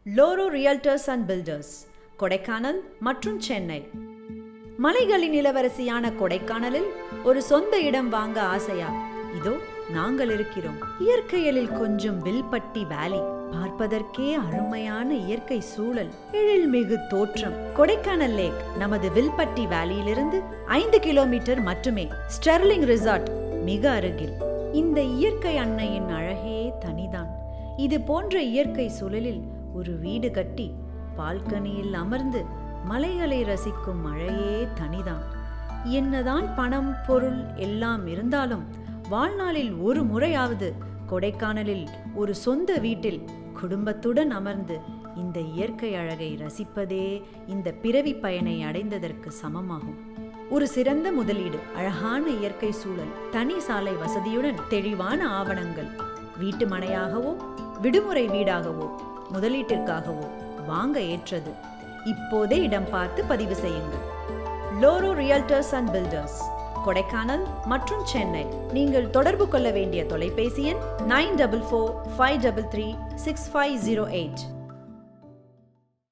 லோரோ realtors and filters, Kodaikanal மற்றும் சென்னை. மலைகளின் இளவரசியான கொடைக்கானலில் ஒரு சொந்த இடம் வாங்க ஆசையா? இதோ நாங்கள் இருக்கிறோம். இயற்கையில் கொஞ்சம் வில்பட்டி வேலி, பார்ப்பதற்கே அருமையான இயற்கை சூழல், எழில்மிகு தோற்றம். கொடைக்கானல் லேக் நமது வில்பட்டி வேலியிலிருந்து 5 கிலோமீட்டர் மட்டுமே. ஸ்டெர்லிங் ரிசார்ட் மிக அருகில். இந்த இயற்கை அன்னையின் அழகே தனிதான். இது போன்ற இயற்கை சூழலில் ஒரு வீடு கட்டி பால்கனியில் அமர்ந்து மலைகளை ரசிக்கும் மழையே தனிதான். என்னதான் பணம் பொருள் எல்லாம் இருந்தாலும் வாழ்நாளில் ஒரு முறையாவது கொடைக்கானலில் ஒரு சொந்த வீட்டில் குடும்பத்துடன் அமர்ந்து இந்த இயற்கை அழகை ரசிப்பதே இந்த பிறவி பயனை அடைந்ததற்கு சமமாகும். ஒரு சிறந்த முதலீடு, அழகான இயற்கை சூழல், தனி சாலை வசதியுடன் தெளிவான ஆவணங்கள். வீட்டு மனையாகவோ விடுமுறை வீடாகவோ முதலீட்டிற்காகவோ வாங்க ஏற்றது. இப்போதே இடம் பார்த்து பதிவு செய்யுங்கள். லோரோ ரியல்டர்ஸ் அண்ட் பில்டர்ஸ், கொடைக்கானல் மற்றும் சென்னை. நீங்கள் தொடர்பு கொள்ள வேண்டிய தொலைபேசி எண் 9445336508.